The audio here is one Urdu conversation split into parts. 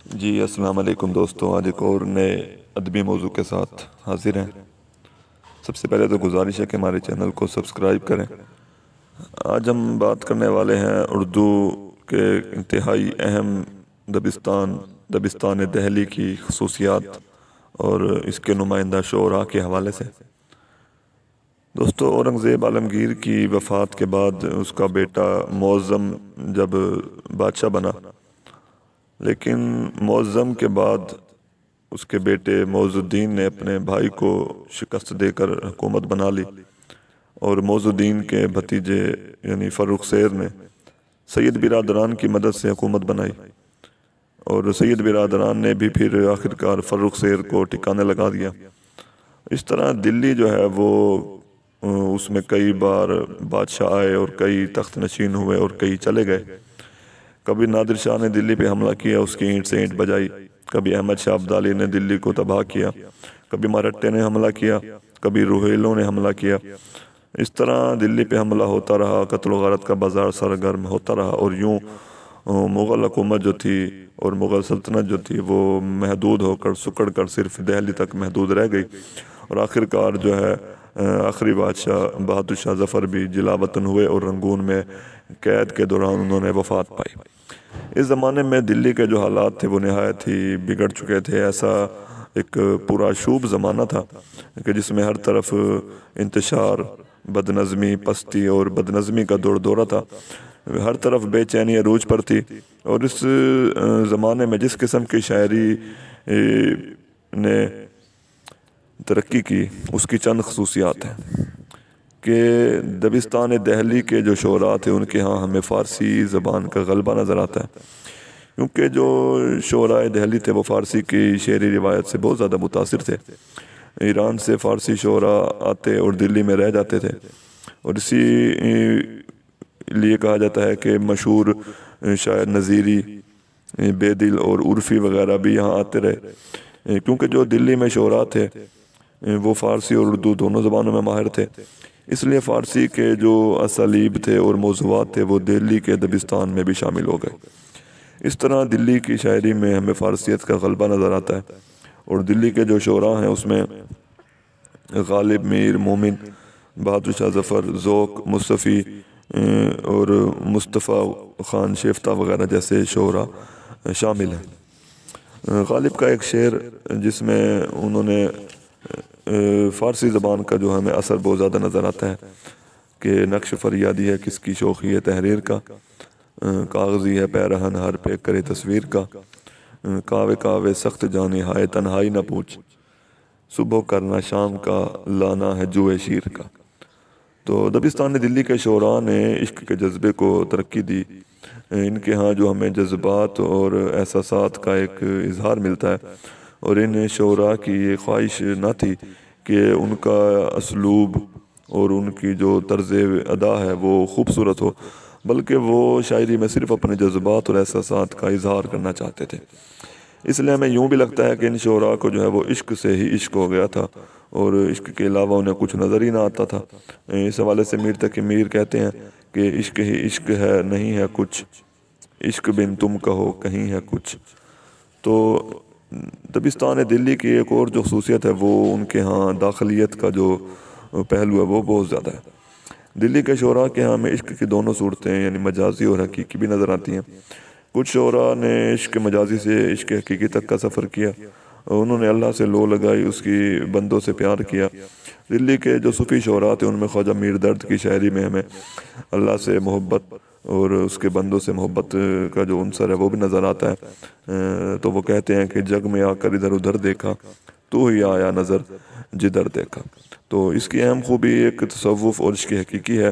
جی السلام علیکم دوستوں، آج ایک اور نئے ادبی موضوع کے ساتھ حاضر ہیں۔ سب سے پہلے تو گزارش ہے کہ ہمارے چینل کو سبسکرائب کریں۔ آج ہم بات کرنے والے ہیں اردو کے انتہائی اہم دبستان دہلی کی خصوصیات اور اس کے نمائندہ شعراء کے حوالے سے۔ دوستو، اورنگزیب عالمگیر کی وفات کے بعد اس کا بیٹا معظم جب بادشاہ بنا، لیکن معظم کے بعد اس کے بیٹے معز الدین نے اپنے بھائی کو شکست دے کر حکومت بنا لی، اور معز الدین کے بھتیجے یعنی فرخ سیر نے سید برادران کی مدد سے حکومت بنائی، اور سید برادران نے بھی پھر آخرکار فرخ سیر کو ٹھکانے لگا دیا۔ اس طرح دلی جو ہے وہ اس میں کئی بار بادشاہ آئے اور کئی تخت نشین ہوئے اور کئی چلے گئے۔ کبھی نادر شاہ نے دلی پہ حملہ کیا، اس کی اینٹ سے اینٹ بجائی، کبھی احمد شاہ ابدالی نے دلی کو تباہ کیا، کبھی مرہٹے نے حملہ کیا، کبھی روہیلوں نے حملہ کیا۔ اس طرح دلی پہ حملہ ہوتا رہا، قتل و غارت کا بازار سرگرم ہوتا رہا، اور یوں مغل حکومت جو تھی اور مغل سلطنت جو تھی وہ محدود ہو کر سکڑ کر صرف دہلی تک محدود رہ گئی، اور آخرکار جو ہے آخری بادشاہ بہادر شاہ ظفر بھی جلا وطن ہوئے اور رنگون میں قید کے دوران انہوں نے وفات پائی۔ اس زمانے میں دلی کے جو حالات تھے وہ نہایت ہی بگڑ چکے تھے۔ ایسا ایک پورا شوب زمانہ تھا کہ جس میں ہر طرف انتشار، بدنظمی، پستی اور بدنظمی کا دور دورہ تھا۔ ہر طرف بے چینی عروج پر تھی، اور اس زمانے میں جس قسم کی شاعری نے ترقی کی اس کی چند خصوصیات ہیں کہ دبستان دہلی کے جو شعراء تھے ان کے ہاں ہمیں فارسی زبان کا غلبہ نظر آتا ہے، کیونکہ جو شعراء دہلی تھے وہ فارسی کی شعری روایت سے بہت زیادہ متاثر تھے۔ ایران سے فارسی شعراء آتے اور دلی میں رہ جاتے تھے، اور اسی لیے کہا جاتا ہے کہ مشہور شاعر نظیری، بے دل اور عرفی وغیرہ بھی یہاں آتے رہے، کیونکہ جو دلی میں شعراء تھے وہ فارسی اور اردو دونوں زبانوں میں ماہر تھے۔ اس لیے فارسی کے جو اسالیب تھے اور موضوعات تھے وہ دلی کے دبستان میں بھی شامل ہو گئے۔ اس طرح دلی کی شاعری میں ہمیں فارسیت کا غلبہ نظر آتا ہے، اور دلی کے جو شعراء ہیں اس میں غالب میر، مومن، بہادر شاہ ظفر، ذوق، مصطفی اور مصطفیٰ خان شیفتہ وغیرہ جیسے شعراء شامل ہیں۔ غالب کا ایک شعر جس میں انہوں نے فارسی زبان کا جو ہمیں اثر بہت زیادہ نظر آتا ہے کہ نقش فریادی ہے کس کی شوخی ہے تحریر کا، کاغذی ہے پیرہن ہر پہ کرے تصویر کا، کاوے کاوے سخت جانی ہائے تنہائی نہ پوچھ، صبح کرنا شام کا لانا ہے جوئے شیر کا۔ تو دبستان دلی کے شعراء نے عشق کے جذبے کو ترقی دی۔ ان کے ہاں جو ہمیں جذبات اور احساسات کا ایک اظہار ملتا ہے، اور ان شعراء کی یہ خواہش نہ تھی کہ ان کا اسلوب اور ان کی جو طرز ادا ہے وہ خوبصورت ہو، بلکہ وہ شاعری میں صرف اپنے جذبات اور احساسات کا اظہار کرنا چاہتے تھے۔ اس لیے ہمیں یوں بھی لگتا ہے کہ ان شعراء کو جو ہے وہ عشق سے ہی عشق ہو گیا تھا، اور عشق کے علاوہ انہیں کچھ نظر ہی نہ آتا تھا۔ اس حوالے سے میر تقی میر کہتے ہیں کہ عشق ہی عشق ہے نہیں ہے کچھ، عشق بن تم کہو کہیں ہے کچھ۔ تو دبستان دلی کی ایک اور جو خصوصیت ہے وہ ان کے ہاں داخلیت کا جو پہلو ہے وہ بہت زیادہ ہے۔ دلی کے شعراء کے ہاں میں عشق کی دونوں صورتیں یعنی مجازی اور حقیقی بھی نظر آتی ہیں۔ کچھ شعراء نے عشق مجازی سے عشق حقیقی تک کا سفر کیا، انہوں نے اللہ سے لو لگائی، اس کی بندوں سے پیار کیا۔ دلی کے جو صوفی شعراء تھے ان میں خواجہ میر درد کی شاعری میں ہمیں اللہ سے محبت اور اس کے بندوں سے محبت کا جو عنصر ہے وہ بھی نظر آتا ہے۔ تو وہ کہتے ہیں کہ جگ میں آ کر ادھر ادھر دیکھا، تو ہی آیا نظر جدھر دیکھا۔ تو اس کی اہم خوبی ایک تصوف اور عشق حقیقی ہے۔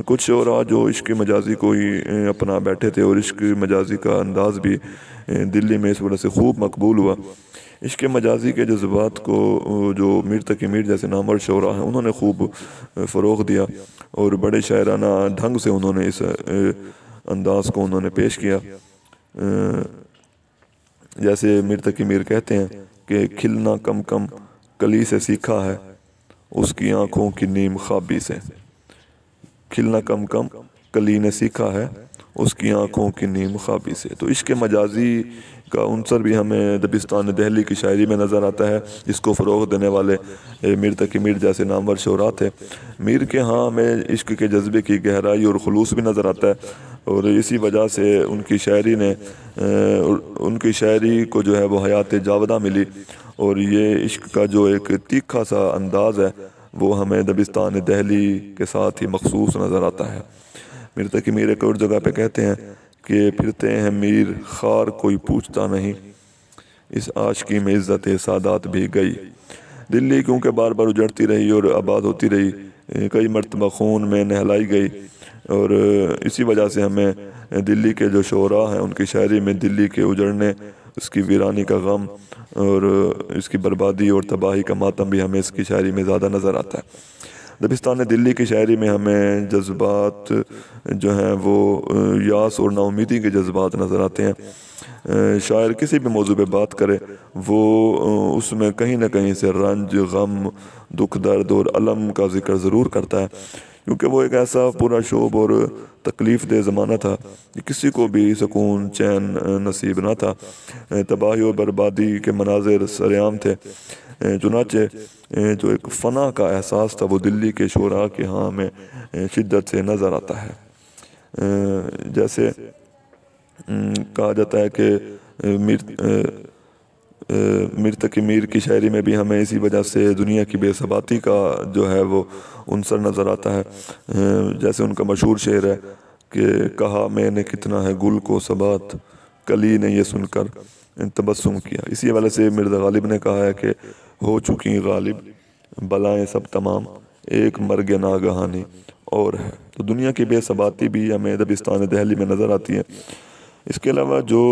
کچھ شعراء جو عشق مجازی کو ہی اپنا بیٹھے تھے، اور عشق مجازی کا انداز بھی دلی میں اس وجہ سے خوب مقبول ہوا۔ عشق مجازی کے جذبات کو جو میر تقی میر جیسے نامور شعراء ہیں انہوں نے خوب فروغ دیا، اور بڑے شاعرانہ ڈھنگ سے انہوں نے اس انداز کو انہوں نے پیش کیا۔ جیسے میر تقی میر کہتے ہیں کہ کھلنا کم کم کلی سے سیکھا ہے، اس کی آنکھوں کی نیم خوابی سے۔ کھلنا کم کم کلی نے سیکھا ہے اس کی آنکھوں کی نیم خوابی سے۔ تو عشق مجازی کا عنصر بھی ہمیں دبستان دہلی کی شاعری میں نظر آتا ہے، جس کو فروغ دینے والے میر تقی میر جیسے نامور شعراء تھے۔ میر کے ہاں ہمیں عشق کے جذبے کی گہرائی اور خلوص بھی نظر آتا ہے، اور اسی وجہ سے ان کی شاعری کو جو ہے وہ حیات جاودہ ملی، اور یہ عشق کا جو ایک تیکھا سا انداز ہے وہ ہمیں دبستان دہلی کے ساتھ ہی مخصوص نظر آتا ہے۔ میر تقی میر ایک اور جگہ پہ کہتے ہیں کہ پھرتے ہیں میر خار کوئی پوچھتا نہیں، اس عاشقی میں عزت سادات بھی گئی۔ دلی کیونکہ بار بار اجڑتی رہی اور آباد ہوتی رہی، کئی مرتبہ خون میں نہلائی گئی، اور اسی وجہ سے ہمیں دلی کے جو شعراء ہیں ان کی شاعری میں دلی کے اجڑنے، اس کی ویرانی کا غم اور اس کی بربادی اور تباہی کا ماتم بھی ہمیں اس کی شاعری میں زیادہ نظر آتا ہے۔ دبستان دلی کی شاعری میں ہمیں جذبات جو ہیں وہ یاس اور نا امیدی کے جذبات نظر آتے ہیں۔ شاعر کسی بھی موضوع پہ بات کرے وہ اس میں کہیں نہ کہیں سے رنج، غم، دکھ، درد اور الم کا ذکر ضرور کرتا ہے، کیونکہ وہ ایک ایسا پورا شوب اور تکلیف دہ زمانہ تھا کہ کسی کو بھی سکون چین نصیب نہ تھا، تباہی و بربادی کے مناظر سرعام تھے۔ چنانچہ جو ایک فنا کا احساس تھا وہ دلی کے شعراء کے ہاں میں شدت سے نظر آتا ہے۔ جیسے کہا جاتا ہے کہ میر تقی میر کی شاعری میں بھی ہمیں اسی وجہ سے دنیا کی بے ثباتی کا جو ہے وہ عنصر نظر آتا ہے۔ جیسے ان کا مشہور شعر ہے کہ کہا میں نے کتنا ہے گل کو ثبات، کلی نے یہ سن کر تبسم کیا۔ اسی حوالے سے مرزا غالب نے کہا ہے کہ ہو چکی غالب بلائیں سب تمام، ایک مرگ ناگہانی اور ہے۔ تو دنیا کی بے ثباتی بھی ہمیں دبستان دہلی میں نظر آتی ہے۔ اس کے علاوہ جو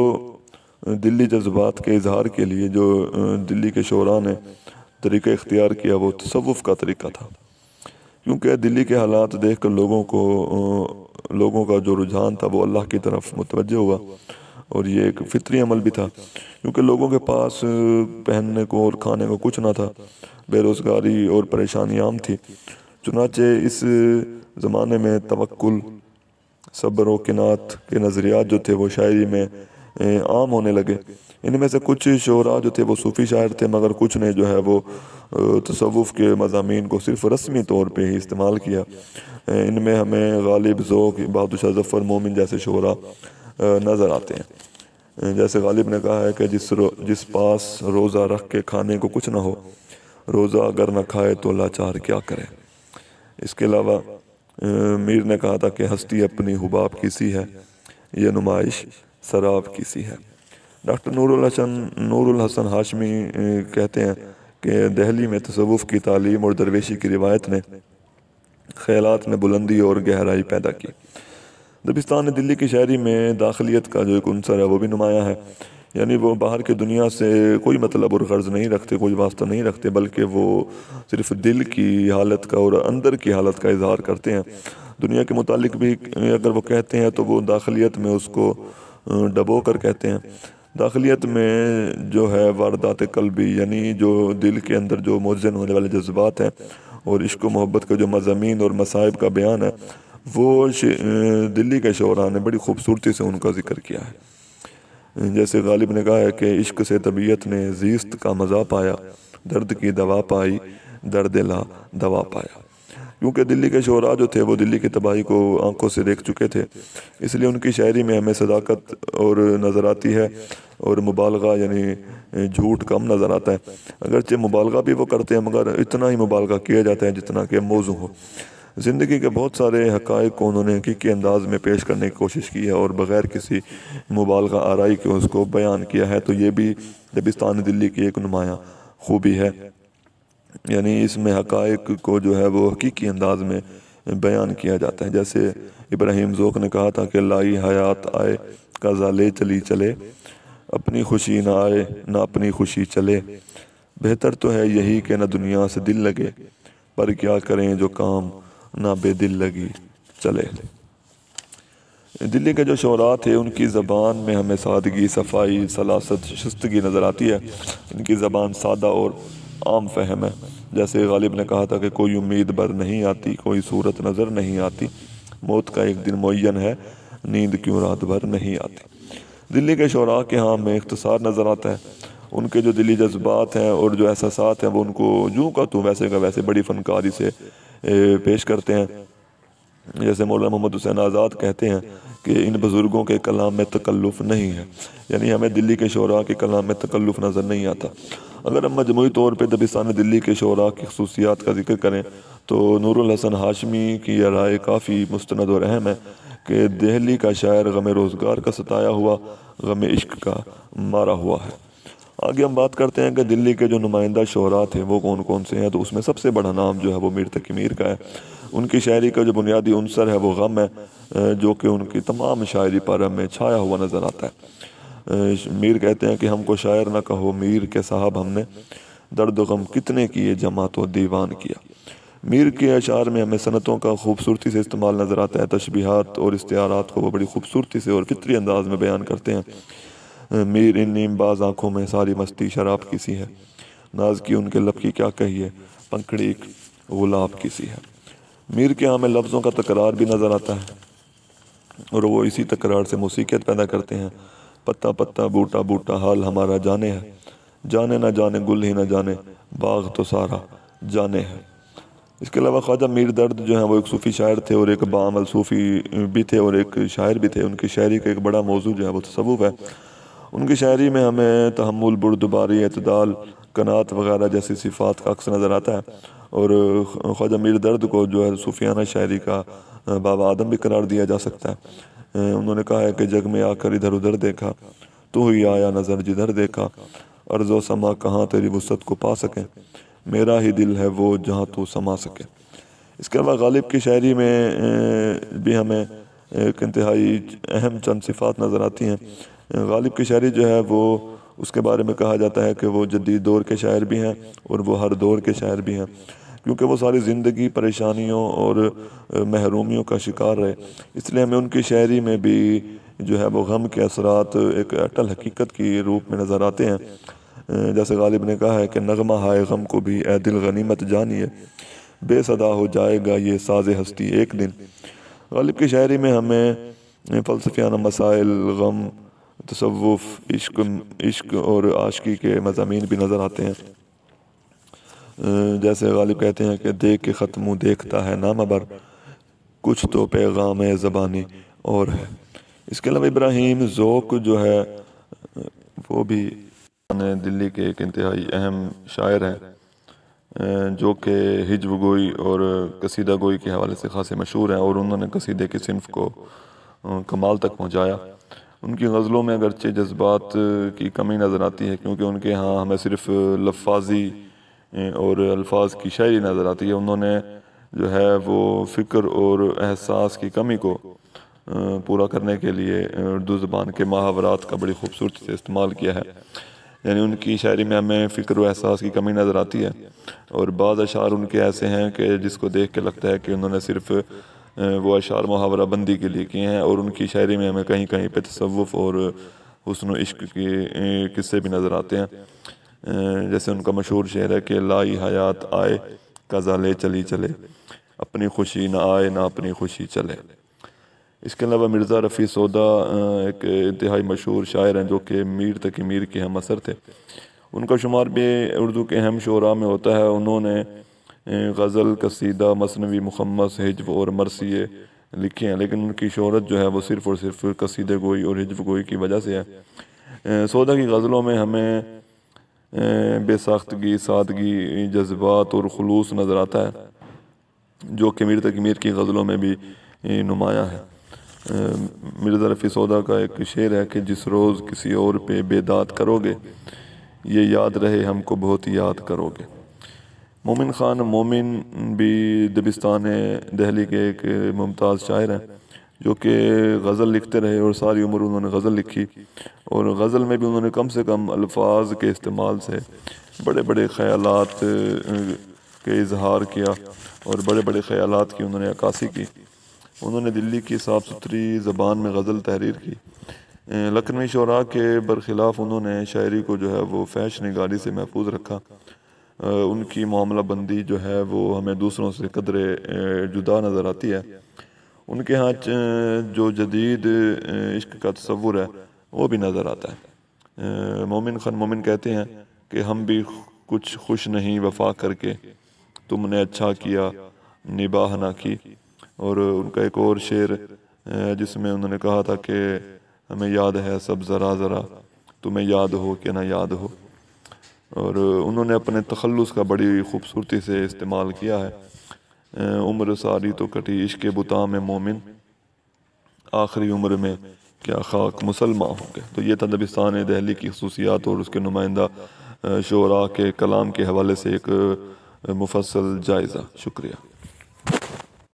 دلی جذبات کے اظہار کے لیے جو دلی کے شعراء نے طریقہ اختیار کیا وہ تصوف کا طریقہ تھا، کیونکہ دلی کے حالات دیکھ کر لوگوں کا جو رجحان تھا وہ اللہ کی طرف متوجہ ہوا، اور یہ ایک فطری عمل بھی تھا، کیونکہ لوگوں کے پاس پہننے کو اور کھانے کو کچھ نہ تھا، بے روزگاری اور پریشانی عام تھی۔ چنانچہ اس زمانے میں توکل، صبر و قناعت کے نظریات جو تھے وہ شاعری میں عام ہونے لگے۔ ان میں سے کچھ شعراء جو تھے وہ صوفی شاعر تھے، مگر کچھ نے جو ہے وہ تصوف کے مضامین کو صرف رسمی طور پہ ہی استعمال کیا۔ ان میں ہمیں غالب، ذوق، بہادر شاہ ظفر، مومن جیسے شعراء نظر آتے ہیں۔ جیسے غالب نے کہا ہے کہ جس پاس روزہ رکھ کے کھانے کو کچھ نہ ہو، روزہ اگر نہ کھائے تو لاچار کیا کرے۔ اس کے علاوہ میر نے کہا تھا کہ ہستی اپنی حباب کی سی ہے، یہ نمائش سراب کی سی ہے۔ ڈاکٹر نور الحسن ہاشمی کہتے ہیں کہ دہلی میں تصوف کی تعلیم اور درویشی کی روایت نے خیالات میں بلندی اور گہرائی پیدا کی۔ دبستان دلی کی شاعری میں داخلیت کا جو ایک عنصر ہے وہ بھی نمایاں ہے، یعنی وہ باہر کی دنیا سے کوئی مطلب اور غرض نہیں رکھتے، کوئی واسطہ نہیں رکھتے، بلکہ وہ صرف دل کی حالت کا اور اندر کی حالت کا اظہار کرتے ہیں۔ دنیا کے متعلق بھی اگر وہ کہتے ہیں تو وہ داخلیت میں اس کو ڈبو کر کہتے ہیں۔ داخلیت میں جو ہے واردات قلبی، یعنی جو دل کے اندر جو موزن ہونے والے جذبات ہیں اور عشق و محبت کا جو مضامین اور مصائب کا بیان ہے، وہ دلی کے شعراء نے بڑی خوبصورتی سے ان کا ذکر کیا ہے۔ جیسے غالب نے کہا ہے کہ عشق سے طبیعت نے زیست کا مزہ پایا، درد کی دوا پائی، درد لا دوا پایا۔ کیونکہ دلی کے شعراء جو تھے وہ دلی کی تباہی کو آنکھوں سے دیکھ چکے تھے، اس لیے ان کی شاعری میں ہمیں صداقت اور نظر آتی ہے، اور مبالغہ یعنی جھوٹ کم نظر آتا ہے۔ اگرچہ مبالغہ بھی وہ کرتے ہیں مگر اتنا ہی مبالغہ کیا جاتا ہے جتنا کہ موزوں ہو۔ زندگی کے بہت سارے حقائق کو انہوں نے حقیقی انداز میں پیش کرنے کی کوشش کی ہے اور بغیر کسی مبالغہ آرائی کے اس کو بیان کیا ہے، تو یہ بھی دبستان دلی کی ایک نمایاں خوبی ہے، یعنی اس میں حقائق کو جو ہے وہ حقیقی انداز میں بیان کیا جاتا ہے۔ جیسے ابراہیم ذوق نے کہا تھا کہ لائی حیات آئے قضا لے چلی چلے، اپنی خوشی نہ آئے نہ اپنی خوشی چلے، بہتر تو ہے یہی کہ نہ دنیا سے دل لگے، پر کیا کریں جو کام نہ بے دل لگی چلے۔ دلی کے جو شعراء تھے ان کی زبان میں ہمیں سادگی، صفائی، سلاست، شستگی نظر آتی ہے۔ ان کی زبان سادہ اور عام فہم ہے۔ جیسے غالب نے کہا تھا کہ کوئی امید بر نہیں آتی، کوئی صورت نظر نہیں آتی، موت کا ایک دن معین ہے، نیند کیوں رات بھر نہیں آتی۔ دلی کے شعراء کے ہاں میں اختصار نظر آتا ہے، ان کے جو دلی جذبات ہیں اور جو احساسات ہیں وہ ان کو یوں کا تو ویسے کا ویسے بڑی فنکاری سے پیش کرتے ہیں۔ جیسے مولانا محمد حسین آزاد کہتے ہیں کہ ان بزرگوں کے کلام میں تکلف نہیں ہے، یعنی ہمیں دلی کے شعراء کے کلام میں تکلف نظر نہیں آتا۔ اگر ہم مجموعی طور پہ دبستان دلی کے شعراء کی خصوصیات کا ذکر کریں تو نور الحسن ہاشمی کی یہ رائے کافی مستند اور اہم ہے کہ دہلی کا شاعر غم روزگار کا ستایا ہوا، غم عشق کا مارا ہوا ہے۔ آگے ہم بات کرتے ہیں کہ دلی کے جو نمائندہ شعراء تھے وہ کون کون سے ہیں، تو اس میں سب سے بڑا نام جو ہے وہ میر تقی میر کا ہے۔ ان کی شاعری کا جو بنیادی عنصر ہے وہ غم ہے، جو کہ ان کی تمام شاعری پر ہمیں چھایا ہوا نظر آتا ہے۔ میر کہتے ہیں کہ ہم کو شاعر نہ کہو میر کے صاحب، ہم نے درد و غم کتنے کیے جمع تو دیوان کیا۔ میر کے اشعار میں ہمیں صنعتوں کا خوبصورتی سے استعمال نظر آتا ہے، تشبیہات اور استعارات کو وہ بڑی خوبصورتی سے اور فطری انداز میں بیان کرتے ہیں۔ میر ان نیم باز آنکھوں میں ساری مستی شراب کی سی ہے، ناز کی ان کے لب کی کیا کہیے پنکھڑی ایک غلاب کی سی ہے۔ میر کے ہمیں لفظوں کا تکرار بھی نظر آتا ہے اور وہ اسی تکرار سے موسیقیت پیدا کرتے ہیں۔ پتا پتا بوٹا بوٹا حال ہمارا جانے ہے، جانے نہ جانے گل ہی نہ جانے باغ تو سارا جانے ہے۔ اس کے علاوہ خواجہ میر درد جو ہیں وہ ایک صوفی شاعر تھے اور ایک بعمل صوفی بھی تھے اور ایک شاعر بھی تھے۔ ان کی شاعری کا ایک بڑا موضوع جو ہے وہ تصوف ہے۔ ان کی شاعری میں ہمیں تحمل، بردباری، اعتدال، قناعت وغیرہ جیسی صفات کا عکس نظر آتا ہے، اور خواجہ میر درد کو جو ہے صوفیانہ شاعری کا بابا آدم بھی قرار دیا جا سکتا ہے۔ انہوں نے کہا ہے کہ جگ میں آ کر ادھر ادھر دیکھا، تو ہی آیا نظر جدھر دیکھا، ارض و سما کہاں تیری وسعت کو پا سکے، میرا ہی دل ہے وہ جہاں تو سما سکے۔ اس کے علاوہ غالب کی شاعری میں بھی ہمیں ایک انتہائی اہم چند صفات نظر آتی ہیں۔ غالب کی شاعری جو ہے وہ اس کے بارے میں کہا جاتا ہے کہ وہ جدید دور کے شاعر بھی ہیں اور وہ ہر دور کے شاعر بھی ہیں، کیونکہ وہ ساری زندگی پریشانیوں اور محرومیوں کا شکار رہے، اس لیے ہمیں ان کی شاعری میں بھی جو ہے وہ غم کے اثرات ایک اٹل حقیقت کی روپ میں نظر آتے ہیں۔ جیسے غالب نے کہا ہے کہ نغمہ ہائے غم کو بھی اے دل غنیمت جانیے، بے صدا ہو جائے گا یہ ساز ہستی ایک دن۔ غالب کی شاعری میں ہمیں فلسفیانہ مسائل، غم، تصوف، عشق اور عاشقی کے مضامین بھی نظر آتے ہیں۔ جیسے غالب کہتے ہیں کہ دیکھ کے ختم دیکھتا ہے نام بر، کچھ تو پیغام زبانی اور ہے۔ اس کے علاوہ ابراہیم ذوق جو ہے وہ بھی دلی کے ایک انتہائی اہم شاعر ہیں، جو کہ ہجو گوئی اور قصیدہ گوئی کے حوالے سے خاصے مشہور ہیں، اور انہوں نے قصیدے کی صنف کو کمال تک پہنچایا۔ ان کی غزلوں میں اگرچہ جذبات کی کمی نظر آتی ہے، کیونکہ ان کے ہاں ہمیں صرف لفاظی اور الفاظ کی شاعری نظر آتی ہے۔ انہوں نے جو ہے وہ فکر اور احساس کی کمی کو پورا کرنے کے لیے اردو زبان کے محاورات کا بڑی خوبصورتی سے استعمال کیا ہے، یعنی ان کی شاعری میں ہمیں فکر و احساس کی کمی نظر آتی ہے، اور بعض اشعار ان کے ایسے ہیں کہ جس کو دیکھ کے لگتا ہے کہ انہوں نے صرف وہ اشعار محاورہ بندی کے لیے کیے ہیں، اور ان کی شاعری میں ہمیں کہیں کہیں پہ تصوف اور حسن و عشق کے قصے بھی نظر آتے ہیں۔ جیسے ان کا مشہور شعر ہے کہ لائی حیات آئے قضا لے چلی چلے، اپنی خوشی نہ آئے نہ اپنی خوشی چلے۔ اس کے علاوہ مرزا رفیع سودا ایک انتہائی مشہور شاعر ہیں جو کہ میر تقی میر کے ہم اثر تھے۔ ان کا شمار بھی اردو کے اہم شعراء میں ہوتا ہے۔ انہوں نے غزل، قصیدہ، مثنوی، مخمس، ہجو اور مرثیے لکھے ہیں، لیکن ان کی شہرت جو ہے وہ صرف اور صرف قصیدہ گوئی اور ہجو گوئی کی وجہ سے ہے۔ سودا کی غزلوں میں ہمیں بے ساختگی، سادگی، جذبات اور خلوص نظر آتا ہے، جو کہ میر تقی میر کی غزلوں میں بھی نمایاں ہے۔ مرزا رفیع سودا کا ایک شعر ہے کہ جس روز کسی اور پہ بیداد کرو گے، یہ یاد رہے ہم کو بہت یاد کرو گے۔ مومن خان مومن بھی دبستان دہلی کے ایک ممتاز شاعر ہیں، جو کہ غزل لکھتے رہے اور ساری عمر انہوں نے غزل لکھی، اور غزل میں بھی انہوں نے کم سے کم الفاظ کے استعمال سے بڑے بڑے خیالات کے اظہار کیا اور بڑے بڑے خیالات کی انہوں نے عکاسی کی۔ انہوں نے دلی کی صاف ستھری زبان میں غزل تحریر کی۔ لکھنوی شعراء کے برخلاف انہوں نے شاعری کو جو ہے وہ فحش نگاری سے محفوظ رکھا۔ ان کی معاملہ بندی جو ہے وہ ہمیں دوسروں سے قدرے جدا نظر آتی ہے۔ ان کے ہاں جو جدید عشق کا تصور ہے وہ بھی نظر آتا ہے۔ مومن خان مومن کہتے ہیں کہ ہم بھی کچھ خوش نہیں وفا کر کے، تم نے اچھا کیا نباہ نہ کی۔ اور ان کا ایک اور شعر جس میں انہوں نے کہا تھا کہ ہمیں یاد ہے سب ذرا ذرا، تمہیں یاد ہو کہ نہ یاد ہو۔ اور انہوں نے اپنے تخلص کا بڑی خوبصورتی سے استعمال کیا ہے۔ عمر ساری تو کٹی عشق بتاں میں مومن، آخری عمر میں کیا خاک مسلمان ہوں گے۔ تو یہ تھا دبستان دہلی کی خصوصیات اور اس کے نمائندہ شعراء کے کلام کے حوالے سے ایک مفصل جائزہ۔ شکریہ۔